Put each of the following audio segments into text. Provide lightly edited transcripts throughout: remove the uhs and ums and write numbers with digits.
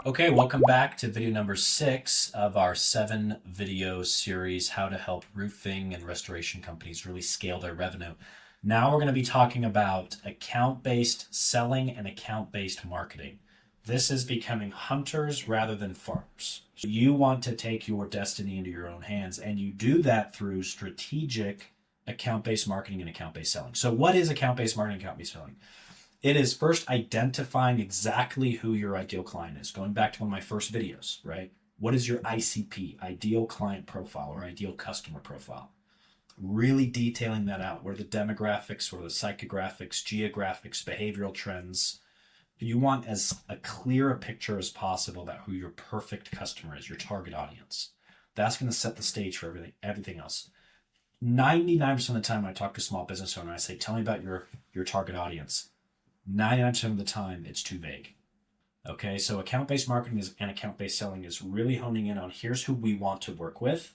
Okay, welcome back to video number 6 of our 7 video series, How to Help Roofing and Restoration Companies Really Scale Their Revenue. Now we're going to be talking about account-based selling and account-based marketing. This is becoming hunters rather than farmers. You want to take your destiny into your own hands, and you do that through strategic account-based marketing and account-based selling. So what is account-based marketing and account-based selling? It is first identifying exactly who your ideal client is. Going back to one of my first videos, right? What is your ICP, ideal client profile or ideal customer profile? Really detailing that out. What are the demographics, what are the psychographics, geographics, behavioral trends? You want as a clear a picture as possible about who your perfect customer is, your target audience. That's going to set the stage for everything else. 99% of the time when I talk to a small business owner, I say, tell me about your target audience. 99% of the time, it's too vague. Okay, so account-based marketing and account-based selling is really honing in on here's who we want to work with,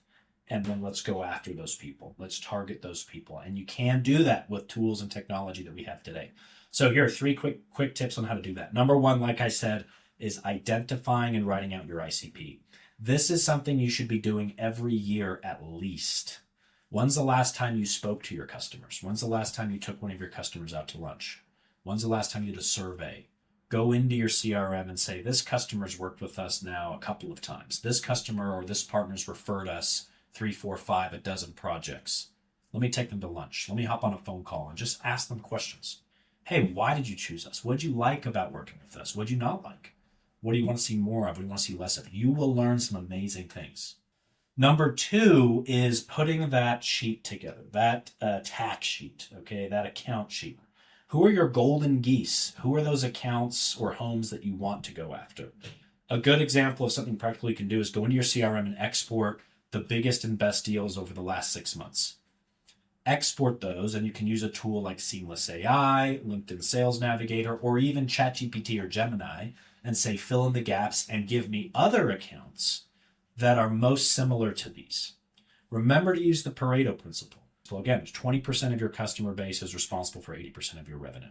and then let's go after those people. Let's target those people. And you can do that with tools and technology that we have today. So here are 3 quick tips on how to do that. Number 1, like I said, is identifying and writing out your ICP. This is something you should be doing every year at least. When's the last time you spoke to your customers? When's the last time you took one of your customers out to lunch? When's the last time you did a survey? Go into your CRM and say, this customer's worked with us now a couple of times. This customer or this partner's referred us 3, 4, 5, a dozen projects. Let me take them to lunch. Let me hop on a phone call and just ask them questions. Hey, why did you choose us? What did you like about working with us? What did you not like? What do you want to see more of? What do you want to see less of? You will learn some amazing things. Number 2 is putting that sheet together, that tack sheet, okay, that account sheet. Who are your golden geese? Who are those accounts or homes that you want to go after? A good example of something practical you can do is go into your CRM and export the biggest and best deals over the last 6 months. Export those, and you can use a tool like Seamless AI, LinkedIn Sales Navigator, or even ChatGPT or Gemini, and say, fill in the gaps and give me other accounts that are most similar to these. Remember to use the Pareto principle. So again, 20% of your customer base is responsible for 80% of your revenue.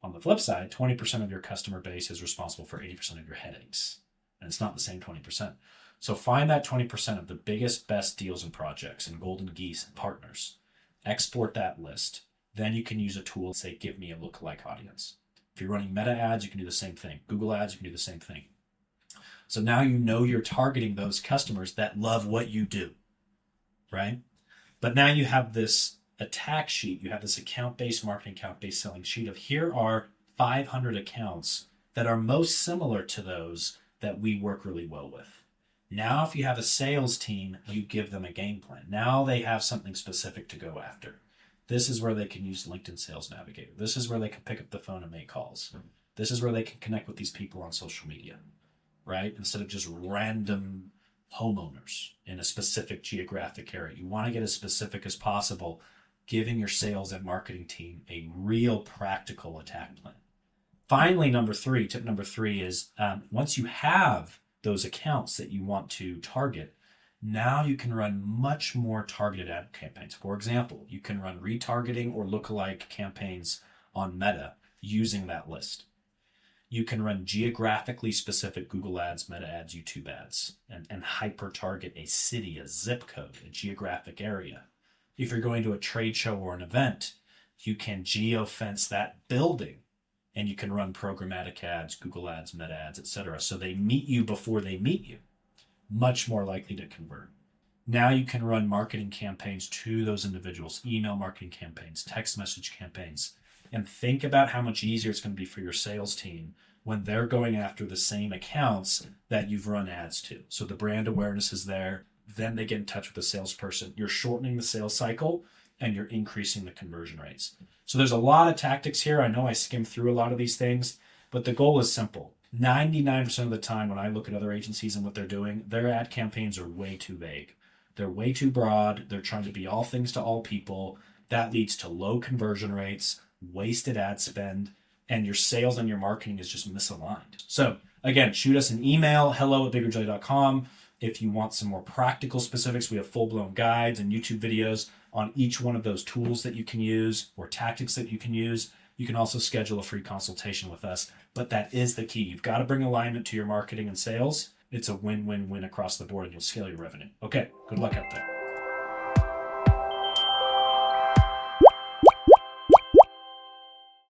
On the flip side, 20% of your customer base is responsible for 80% of your headaches. And it's not the same 20%. So find that 20% of the biggest, best deals and projects and golden geese and partners. Export that list. Then you can use a tool and say, give me a lookalike audience. If you're running meta ads, you can do the same thing. Google ads, you can do the same thing. So now you know you're targeting those customers that love what you do, right? But now you have this attack sheet, you have this account-based marketing, account-based selling sheet of here are 500 accounts that are most similar to those that we work really well with. Now, if you have a sales team, you give them a game plan. Now they have something specific to go after. This is where they can use LinkedIn Sales Navigator. This is where they can pick up the phone and make calls. This is where they can connect with these people on social media, right? Instead of just random homeowners in a specific geographic area. You want to get as specific as possible, giving your sales and marketing team a real practical attack plan. Finally, tip number three is once you have those accounts that you want to target, now you can run much more targeted ad campaigns. For example, you can run retargeting or lookalike campaigns on Meta using that list. You can run geographically specific Google ads, Meta ads, YouTube ads, and hyper-target a city, a zip code, a geographic area. If you're going to a trade show or an event, you can geo-fence that building, and you can run programmatic ads, Google ads, Meta ads, etc. So they meet you before they meet you. Much more likely to convert. Now you can run marketing campaigns to those individuals, email marketing campaigns, text message campaigns, and think about how much easier it's going to be for your sales team when they're going after the same accounts that you've run ads to. So the brand awareness is there. Then they get in touch with the salesperson. You're shortening the sales cycle and you're increasing the conversion rates. So there's a lot of tactics here. I know I skimmed through a lot of these things, but the goal is simple. 99% of the time when I look at other agencies and what they're doing, their ad campaigns are way too vague. They're way too broad. They're trying to be all things to all people. That leads to low conversion rates, wasted ad spend, and your sales and your marketing is just misaligned. So again, shoot us an email, hello@biggerjoy.com. If you want some more practical specifics, we have full-blown guides and YouTube videos on each one of those tools that you can use or tactics that you can use. You can also schedule a free consultation with us. But that is the key. You've got to bring alignment to your marketing and sales. It's a win-win-win across the board, and you'll scale your revenue. Okay, good luck out there.